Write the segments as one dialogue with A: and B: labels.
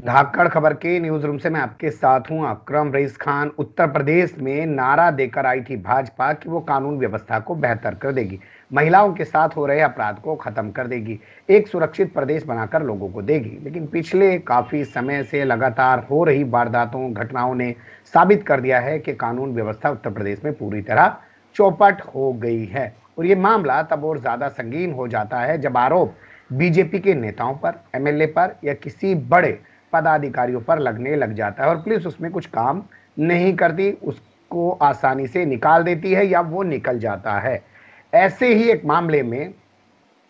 A: धाकड़ खबर के news room से मैं आपके साथ हूं अकरम रईस खान। उत्तर प्रदेश में नारा देकर आई थी भाजपा कि वो कानून व्यवस्था को बेहतर कर देगी, महिलाओं के साथ हो रहे अपराध को खत्म कर देगी, एक सुरक्षित प्रदेश बनाकर लोगों को देगी। लेकिन पिछले काफी समय से लगातार हो रही वारदातों घटनाओं ने साबित कर दिया है कि कानून व्यवस्था उत्तर प्रदेश में पूरी तरह चौपट हो गई है। और ये मामला तब और ज्यादा संगीन हो जाता है जब आरोप बीजेपी के नेताओं पर, एमएलए पर या किसी बड़े पदाधिकारियों पर लगने लग जाता है और पुलिस उसमें कुछ काम नहीं करती, उसको आसानी से निकाल देती है या वो निकल जाता है। ऐसे ही एक मामले में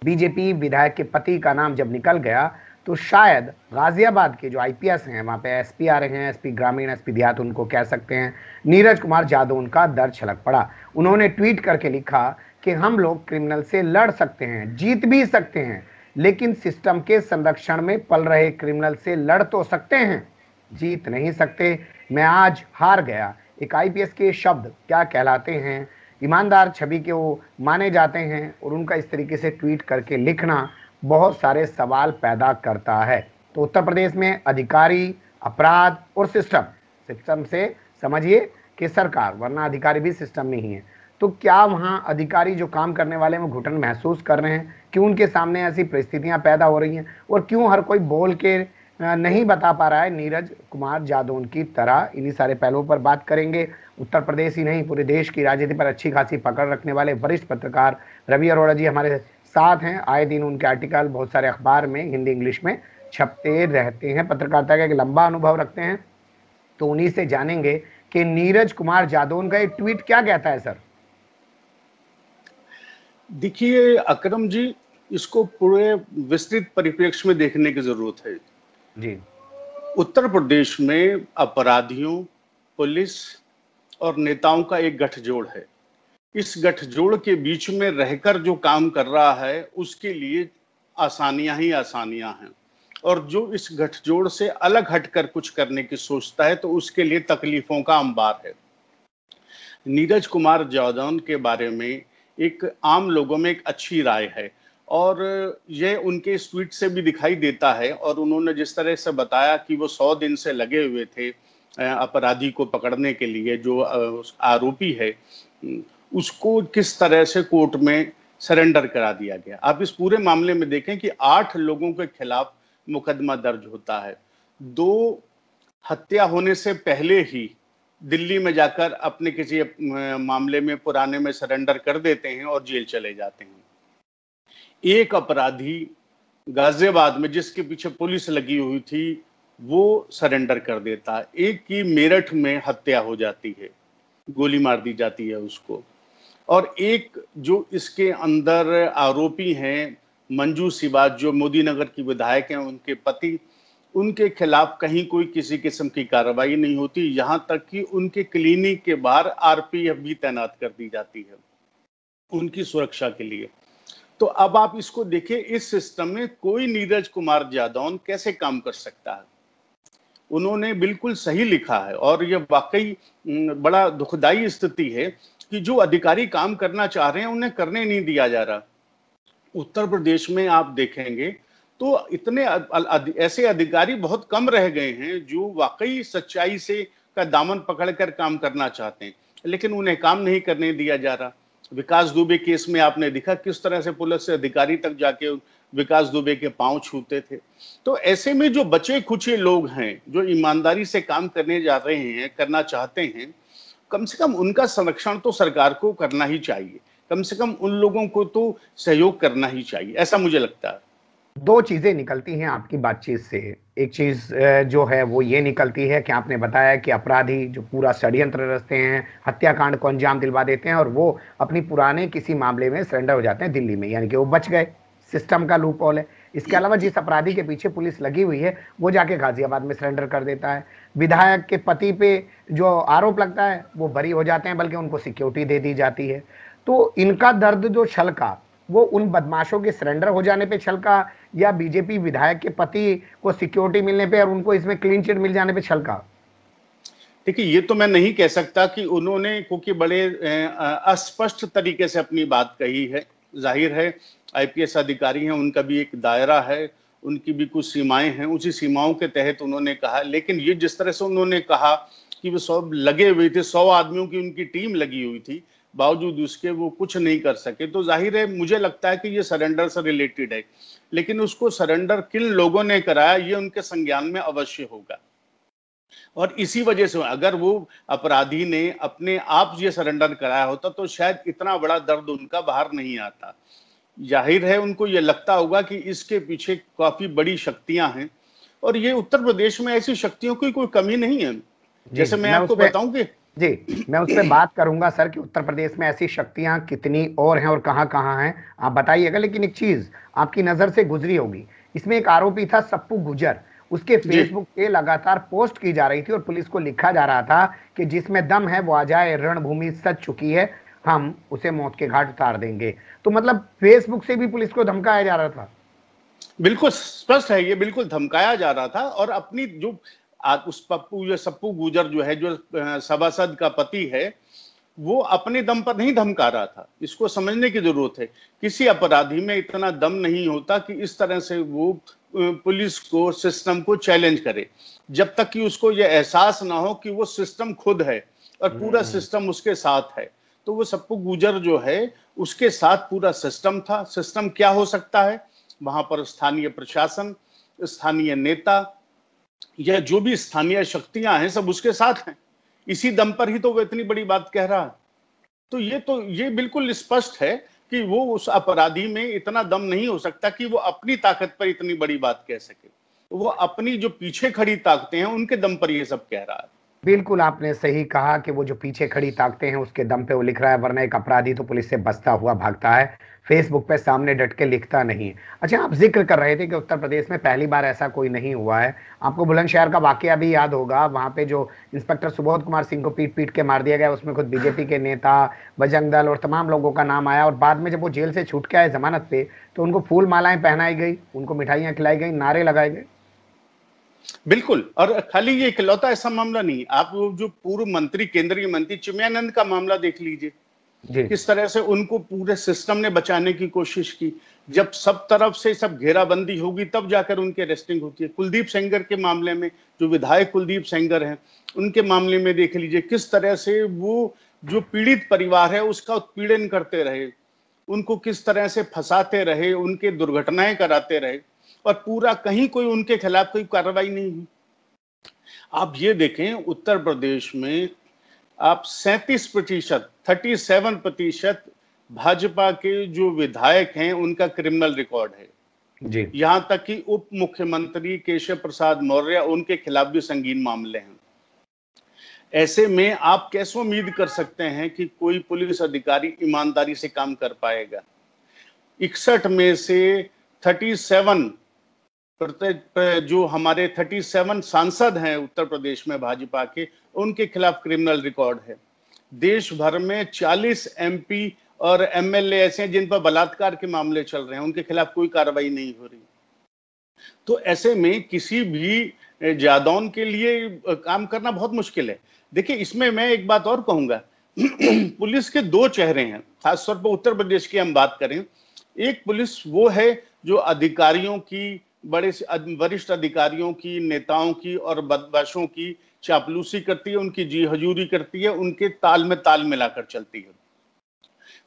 A: बीजेपी विधायक के पति का नाम जब निकल गया तो शायद गाजियाबाद के जो आईपीएस हैं, वहां पे एसपी आ रहे हैं, एसपी ग्रामीण, एसपी देहात उनको कह सकते हैं, नीरज कुमार जादव, उनका दर छलक पड़ा। उन्होंने ट्वीट करके लिखा कि हम लोग क्रिमिनल से लड़ सकते हैं, जीत भी सकते हैं, लेकिन सिस्टम के संरक्षण में पल रहे क्रिमिनल से लड़ तो सकते हैं, जीत नहीं सकते। मैं आज हार गया। एक आईपीएस के शब्द क्या कहलाते हैं, ईमानदार छवि के वो माने जाते हैं, और उनका इस तरीके से ट्वीट करके लिखना बहुत सारे सवाल पैदा करता है। तो उत्तर प्रदेश में अधिकारी, अपराध और सिस्टम, सिस्टम से समझिए कि सरकार, वरना अधिकारी भी सिस्टम नहीं है। तो क्या वहां अधिकारी जो काम करने वाले हैं वो घुटन महसूस कर रहे हैं? क्यों उनके सामने ऐसी परिस्थितियां पैदा हो रही हैं? और क्यों हर कोई बोल के नहीं बता पा रहा है नीरज कुमार जादव की तरह? इन्हीं सारे पहलुओं पर बात करेंगे। उत्तर प्रदेश ही नहीं, पूरे देश की राजनीति पर अच्छी खासी पकड़ रखने वाले वरिष्ठ पत्रकार रवि अरोड़ा जी हमारे साथ हैं। आए दिन उनके आर्टिकल बहुत सारे अखबार में हिंदी इंग्लिश में छपते रहते हैं, पत्रकारिता का एक लंबा अनुभव रखते हैं। तो उन्हीं से जानेंगे कि नीरज कुमार जादव का एक ट्वीट क्या कहता है। सर
B: देखिए अकरम जी, इसको पूरे विस्तृत परिप्रेक्ष्य में देखने की जरूरत है
A: जी।
B: उत्तर प्रदेश में अपराधियों, पुलिस और नेताओं का एक गठजोड़ है। इस गठजोड़ के बीच में रहकर जो काम कर रहा है उसके लिए आसानियां ही आसानियां हैं, और जो इस गठजोड़ से अलग हटकर कुछ करने की सोचता है तो उसके लिए तकलीफों का अंबार है। नीरज कुमार जादव के बारे में एक आम लोगों में एक अच्छी राय है, और यह उनके इस ट्वीट से भी दिखाई देता है। और उन्होंने जिस तरह से बताया कि वो 100 दिन से लगे हुए थे अपराधी को पकड़ने के लिए, जो आरोपी है उसको किस तरह से कोर्ट में सरेंडर करा दिया गया। आप इस पूरे मामले में देखें कि 8 लोगों के खिलाफ मुकदमा दर्ज होता है। 2 हत्या होने से पहले ही दिल्ली में जाकर अपने किसी मामले में पुराने में सरेंडर कर देते हैं और जेल चले जाते हैं। एक अपराधी गाजियाबाद में जिसके पीछे पुलिस लगी हुई थी वो सरेंडर कर देता है। एक की मेरठ में हत्या हो जाती है, गोली मार दी जाती है उसको। और एक जो इसके अंदर आरोपी हैं मंजू सिबाज, जो मोदी नगर की विधायक हैं, उनके पति, उनके खिलाफ कहीं कोई किसी किस्म की कार्रवाई नहीं होती। यहां तक कि उनके क्लिनिक के बाहर आरपीएफ भी तैनात कर दी जाती है उनकी सुरक्षा के लिए। तो अब आप इसको देखिए, इस सिस्टम में कोई नीरज कुमार जादव कैसे काम कर सकता है। उन्होंने बिल्कुल सही लिखा है, और यह वाकई बड़ा दुखदाई स्थिति है कि जो अधिकारी काम करना चाह रहे हैं उन्हें करने नहीं दिया जा रहा। उत्तर प्रदेश में आप देखेंगे तो इतने ऐसे अधिकारी बहुत कम रह गए हैं जो वाकई सच्चाई से का दामन पकड़कर काम करना चाहते हैं, लेकिन उन्हें काम नहीं करने दिया जा रहा। विकास दुबे केस में आपने देखा किस तरह से पुलिस अधिकारी तक जाके विकास दुबे के पांव छूते थे। तो ऐसे में जो बचे खुचे लोग हैं जो ईमानदारी से काम करने जा रहे हैं, करना चाहते हैं, कम से कम उनका संरक्षण तो सरकार को करना ही चाहिए। कम से कम उन लोगों को तो सहयोग करना ही चाहिए, ऐसा मुझे लगता है।
A: 2 चीजें निकलती हैं आपकी बातचीत से। एक चीज जो है वो ये निकलती है कि आपने बताया कि अपराधी जो पूरा षड्यंत्र रचते हैं, हत्याकांड को अंजाम दिलवा देते हैं और वो अपनी पुराने किसी मामले में सरेंडर हो जाते हैं दिल्ली में, यानी कि वो बच गए, सिस्टम का लूप होल है। इसके अलावा जिस अपराधी के पीछे पुलिस लगी हुई है वो जाके गाजियाबाद में सरेंडर कर देता है। विधायक के पति पे जो आरोप लगता है वो बरी हो जाते हैं, बल्कि उनको सिक्योरिटी दे दी जाती है। तो इनका दर्द जो छलका वो उन बदमाशों के सरेंडर हो जाने पे छलका, या बीजेपी विधायक के पति को सिक्योरिटी मिलने पे और उनको इसमें क्लीन चिट मिल जाने पे छलका?
B: देखिए, ये तो मैं नहीं कह सकता कि उन्होंने, क्योंकि बड़े अस्पष्ट तरीके से अपनी बात कही है। जाहिर है आईपीएस अधिकारी हैं, उनका भी एक दायरा है उनकी भी कुछ सीमाएं हैं, उसी सीमाओं के तहत उन्होंने कहा। लेकिन ये जिस तरह से उन्होंने कहा कि वो सब लगे हुए थे, 100 आदमियों की उनकी टीम लगी हुई थी, बावजूद उसके वो कुछ नहीं कर सके, तो जाहिर है मुझे लगता है कि ये सरेंडर से रिलेटेड है। लेकिन उसको सरेंडर किन लोगों ने कराया ये उनके संज्ञान में अवश्य होगा, और इसी वजह से अगर वो अपराधी ने अपने आप ये सरेंडर कराया होता तो शायद इतना बड़ा दर्द उनका बाहर नहीं आता। जाहिर है उनको ये लगता होगा कि इसके पीछे काफी बड़ी शक्तियां हैं, और ये उत्तर प्रदेश में ऐसी शक्तियों की कोई कमी नहीं है। जैसे मैं आपको बताऊं कि
A: जी, मैं उस पर बात करूंगा सर कि उत्तर प्रदेश में ऐसी शक्तियां कितनी और हैं और कहां कहां हैं, आप बताइएगा। लेकिन एक चीज आपकी नजर से गुजरी होगी, इसमें एक आरोपी था सप्पू गुजर, उसके फेसबुक पे लगातार पोस्ट की जा रही थी और पुलिस को लिखा जा रहा था कि जिसमें दम है वो आ जाए, रणभूमि सज चुकी है, हम उसे मौत के घाट उतार देंगे। तो मतलब फेसबुक से भी पुलिस को धमकाया जा रहा था।
B: बिल्कुल स्पष्ट है, ये बिल्कुल धमकाया जा रहा था। और अपनी जो उस सप्पू गुजर जो है, जो सभासद का पति है, वो अपने दम पर नहीं धमका रहा था। इसको समझने की जरूरत है, किसी अपराधी में इतना दम नहीं होता कि इस तरह से वो पुलिस को, सिस्टम को चैलेंज करे, जब तक कि उसको ये एहसास ना हो कि वो सिस्टम खुद है और पूरा सिस्टम उसके साथ है। तो वो सप्पू गुजर जो है, उसके साथ पूरा सिस्टम था। सिस्टम क्या हो सकता है? वहां पर स्थानीय प्रशासन, स्थानीय नेता या जो भी स्थानीय शक्तियां हैं, सब उसके साथ हैं। इसी दम पर ही तो वो इतनी बड़ी बात कह रहा है। तो ये बिल्कुल स्पष्ट है कि वो उस अपराधी में इतना दम नहीं हो सकता कि वो अपनी ताकत पर इतनी बड़ी बात कह सके। वो अपनी जो पीछे खड़ी ताकतें हैं उनके दम पर ये सब कह रहा है।
A: बिल्कुल आपने सही कहा कि वो जो पीछे खड़ी ताकतें हैं उसके दम पे वो लिख रहा है, वरना एक अपराधी तो पुलिस से बचता हुआ भागता है, फेसबुक पे सामने डट के लिखता नहीं है। अच्छा, आप जिक्र कर रहे थे कि उत्तर प्रदेश में पहली बार ऐसा कोई नहीं हुआ है। आपको बुलंदशहर का वाकया भी याद होगा, वहां पे जो इंस्पेक्टर सुबोध कुमार सिंह को पीट पीट के मार दिया गया, उसमें खुद बीजेपी के नेता, बजरंग दल और तमाम लोगों का नाम आया। और बाद में जब वो जेल से छूट के आए जमानत पे, तो उनको फूल मालाएं पहनाई गई, उनको मिठाइयां खिलाई गई, नारे लगाए गए।
B: बिल्कुल, और खाली ये इकलौता ऐसा मामला नहीं, आप जो पूर्व मंत्री, केंद्रीय मंत्री चिमयानंद का मामला देख लीजिए, किस तरह से उनको पूरे सिस्टम ने बचाने की कोशिश की। जब सब तरफ से सब घेराबंदी होगी तब जाकर उनकी अरेस्टिंग होती है। कुलदीप सेंगर के मामले में, जो विधायक कुलदीप सेंगर हैं, उनके मामले में देख लीजिए किस तरह से वो जो पीड़ित परिवार है उसका उत्पीड़न करते रहे, उनको किस तरह से फंसाते रहे, उनके दुर्घटनाएं कराते रहे, और पूरा कहीं कोई उनके खिलाफ कोई कार्रवाई नहीं हुई। आप ये देखें, उत्तर प्रदेश में आप 37% भाजपा के जो विधायक हैं उनका क्रिमिनल रिकॉर्ड है जी। यहां तक कि उप मुख्यमंत्री केशव प्रसाद मौर्य, उनके खिलाफ भी संगीन मामले हैं। ऐसे में आप कैसे उम्मीद कर सकते हैं कि कोई पुलिस अधिकारी ईमानदारी से काम कर पाएगा? 61 में से 37 जो हमारे 37 सांसद हैं उत्तर प्रदेश में भाजपा के, उनके खिलाफ क्रिमिनल रिकॉर्ड है। देश भर में 40 एमपी और एमएलए ऐसे हैं जिन पर बलात्कार के मामले चल रहे हैं, उनके खिलाफ कोई कार्रवाई नहीं हो रही। तो ऐसे में किसी भी जादौन के लिए काम करना बहुत मुश्किल है। देखिए, इसमें मैं एक बात और कहूंगा, पुलिस के दो चेहरे हैं, खासतौर पर उत्तर प्रदेश की हम बात करें। एक पुलिस वो है जो अधिकारियों की, बड़े वरिष्ठ अधिकारियों की, नेताओं की और बदमाशों की चापलूसी करती है, उनकी जी हजूरी करती है, उनके ताल में ताल मिलाकर चलती है।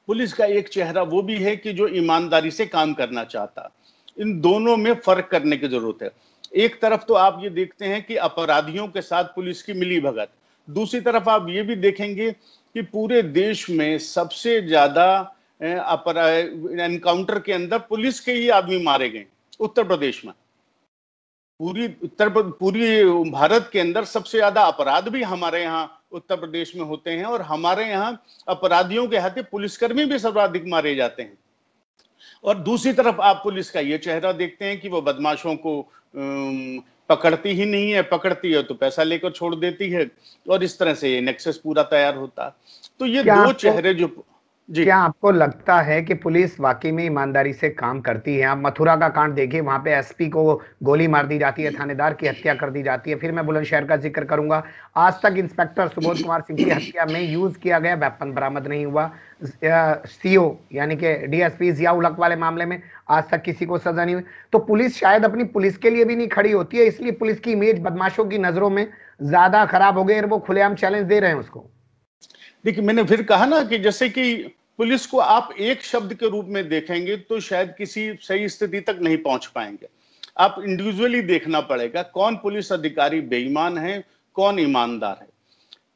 B: पुलिस का एक चेहरा वो भी है कि जो ईमानदारी से काम करना चाहता। इन दोनों में फर्क करने की जरूरत है। एक तरफ तो आप ये देखते हैं कि अपराधियों के साथ पुलिस की मिली भगत, दूसरी तरफ आप ये भी देखेंगे कि पूरे देश में सबसे ज्यादा एनकाउंटर के अंदर पुलिस के ही आदमी मारे गए उत्तर प्रदेश में। पूरी भारत के अंदर सबसे ज्यादा अपराध भी हमारे यहाँ उत्तर प्रदेश में होते हैं, और हमारे यहाँ अपराधियों के हाथे पुलिसकर्मी भी सर्वाधिक मारे जाते हैं। और दूसरी तरफ आप पुलिस का ये चेहरा देखते हैं कि वो बदमाशों को पकड़ती ही नहीं है, पकड़ती है तो पैसा लेकर छोड़ देती है, और इस तरह से ये नेक्सस पूरा तैयार होता। तो ये दो चेहरे जो जी।
A: क्या आपको लगता है कि पुलिस वाकई में ईमानदारी से काम करती है? आप मथुरा का कांड देखिए, वहां पे एसपी को गोली मार दी जाती है, थानेदार की हत्या कर दी जाती है। फिर मैं बुलंदशहर का जिक्र करूंगा, आज तक इंस्पेक्टर सुबोध कुमार सिंह की हत्या में यूज किया गया वेपन बरामद नहीं हुआ। सीओ यानी कि डीएसपी जिया उलक वाले मामले में आज तक किसी को सजा नहीं हुई। तो पुलिस शायद अपनी पुलिस के लिए भी नहीं खड़ी होती है, इसलिए पुलिस की इमेज बदमाशों की नजरों में ज्यादा खराब हो गई और वो खुलेआम चैलेंज दे रहे हैं उसको।
B: देखिए, मैंने फिर कहा ना कि जैसे कि पुलिस को आप एक शब्द के रूप में देखेंगे तो शायद किसी सही स्थिति तक नहीं पहुंच पाएंगे। आप इंडिविजुअली देखना पड़ेगा कौन पुलिस अधिकारी बेईमान है, कौन ईमानदार है।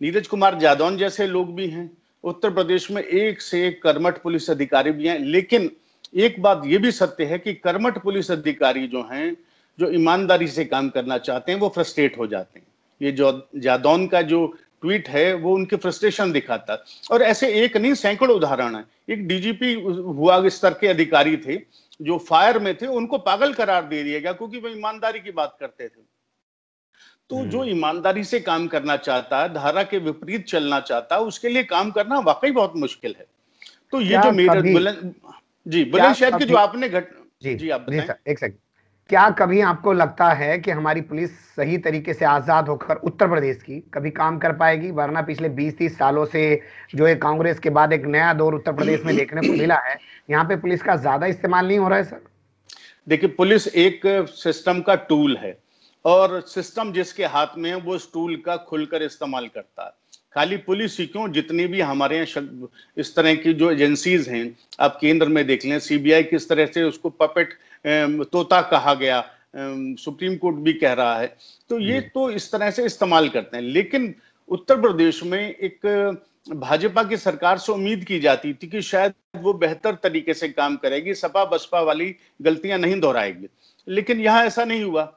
B: नीरज कुमार जादौन जैसे लोग भी हैं उत्तर प्रदेश में, एक से एक कर्मठ पुलिस अधिकारी भी हैं। लेकिन एक बात यह भी सत्य है कि कर्मठ पुलिस अधिकारी जो हैं, जो ईमानदारी से काम करना चाहते हैं, वो फ्रस्ट्रेट हो जाते हैं। ये जो जादौन का जो ट्वीट है वो उनके फ्रस्ट्रेशन दिखाता है। और ऐसे एक नहीं, सैकड़ों उदाहरण है। एक डीजीपी हुआ स्तर के अधिकारी थे जो फायर में थे, उनको पागल करार दे दिया गया क्योंकि वो ईमानदारी की बात करते थे। तो जो ईमानदारी से काम करना चाहता है, धारा के विपरीत चलना चाहता है, उसके लिए काम करना वाकई बहुत मुश्किल है। तो ये जो मेरे बुलंदशहर की जो आपने जी आप बताएं।
A: सर एक सेकंड, क्या कभी आपको लगता है कि हमारी पुलिस सही तरीके से आजाद होकर उत्तर प्रदेश की कभी काम कर पाएगी? वरना पिछले 20-30 सालों से जो है कांग्रेस के बाद एक नया दौर उत्तर प्रदेश में देखने को मिला है, यहाँ पे पुलिस का ज्यादा इस्तेमाल नहीं हो रहा है सर?
B: देखिए, पुलिस एक सिस्टम का टूल है और सिस्टम जिसके हाथ में है वो उस टूल का खुलकर इस्तेमाल करता है। खाली पुलिस ही क्यों, जितनी भी हमारे यहाँ इस तरह की जो एजेंसीज हैं, आप केंद्र में देख लें, सीबीआई किस तरह से उसको पपेट तोता कहा गया, सुप्रीम कोर्ट भी कह रहा है। तो ये तो इस तरह से इस्तेमाल करते हैं। लेकिन उत्तर प्रदेश में एक भाजपा की सरकार से उम्मीद की जाती थी कि शायद वो बेहतर तरीके से काम करेगी, सपा बसपा वाली गलतियां नहीं दोहराएगी। लेकिन यहाँ ऐसा नहीं हुआ।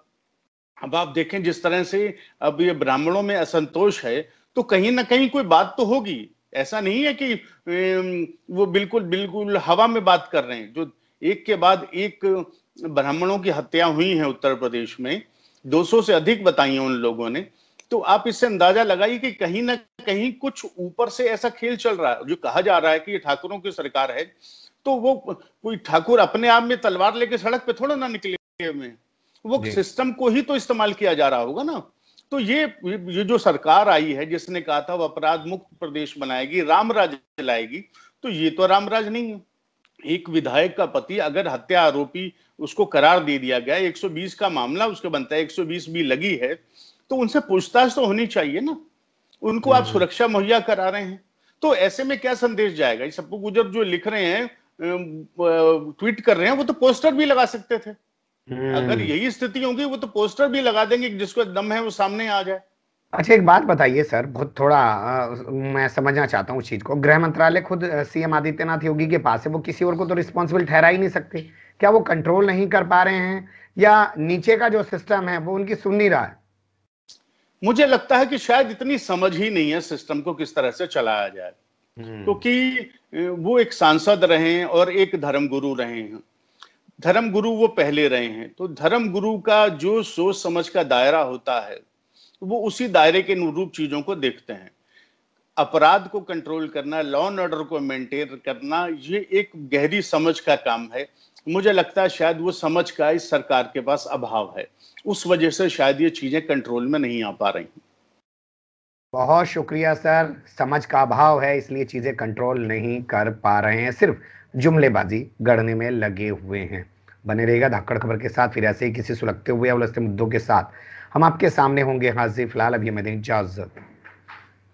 B: अब आप देखें जिस तरह से अब ये ब्राह्मणों में असंतोष है, तो कहीं ना कहीं कोई बात तो होगी। ऐसा नहीं है कि वो बिल्कुल बिल्कुल हवा में बात कर रहे हैं। जो एक के बाद एक ब्राह्मणों की हत्या हुई है उत्तर प्रदेश में, 200 से अधिक बताई हैं उन लोगों ने। तो आप इससे अंदाजा लगाइए कि कहीं ना कहीं कुछ ऊपर से ऐसा खेल चल रहा है। जो कहा जा रहा है कि ये ठाकुरों की सरकार है, तो वो कोई ठाकुर अपने आप में तलवार लेके सड़क पे थोड़ा ना निकले हुए, वो सिस्टम को ही तो इस्तेमाल किया जा रहा होगा ना। तो ये जो सरकार आई है जिसने कहा था वो अपराध मुक्त प्रदेश बनाएगी, रामराज लाएगी, तो ये तो रामराज नहीं है। एक विधायक का पति अगर हत्या आरोपी, उसको करार दे दिया गया, 120 का मामला उसके बनता है, 120 भी लगी है, तो उनसे पूछताछ तो होनी चाहिए ना। उनको आप सुरक्षा मुहैया करा रहे हैं, तो ऐसे में क्या संदेश जाएगा? सप्पू गुजर जो लिख रहे हैं, ट्वीट कर रहे हैं, वो तो पोस्टर भी लगा सकते थे। अगर यही स्थिति होगी वो तो पोस्टर भी लगा देंगे, जिसको दम है वो सामने आ जाए।
A: अच्छा एक बात बताइए सर, बहुत थोड़ा मैं समझना चाहता हूँ उस चीज को। गृह मंत्रालय खुद सीएम आदित्यनाथ योगी के पास है, वो किसी और को तो रिस्पॉन्सिबल ठहरा ही नहीं सकते। क्या वो कंट्रोल नहीं कर पा रहे हैं या नीचे का जो सिस्टम है वो उनकी सुन नहीं रहा है?
B: मुझे लगता है कि शायद इतनी समझ ही नहीं है सिस्टम को किस तरह से चलाया जाए, क्योंकि वो एक सांसद रहे हैं और एक धर्मगुरु रहे हैं। धर्मगुरु वो पहले रहे हैं, तो धर्मगुरु का जो सोच समझ का दायरा होता है वो उसी दायरे के अनुरूप चीजों को देखते हैं। अपराध को कंट्रोल करना, लॉ एंड ऑर्डर को मेंटेन करना, ये एक गहरी समझ का काम है। मुझे लगता है शायद वो समझ का इस सरकार के पास अभाव है, उस वजह से शायद ये चीजें कंट्रोल में नहीं आ पा रही।
A: बहुत शुक्रिया सर, समझ का अभाव है इसलिए चीजें कंट्रोल नहीं कर पा रहे हैं, सिर्फ जुमलेबाजी गढ़ने में लगे हुए हैं। बने रहेगा धाकड़ खबर के साथ, फिर ऐसे ही किसी सुलगते हुए या उलझते मुद्दों के साथ हम आपके सामने होंगे हाजिर। फिलहाल अब ये मैं दें इजाजत।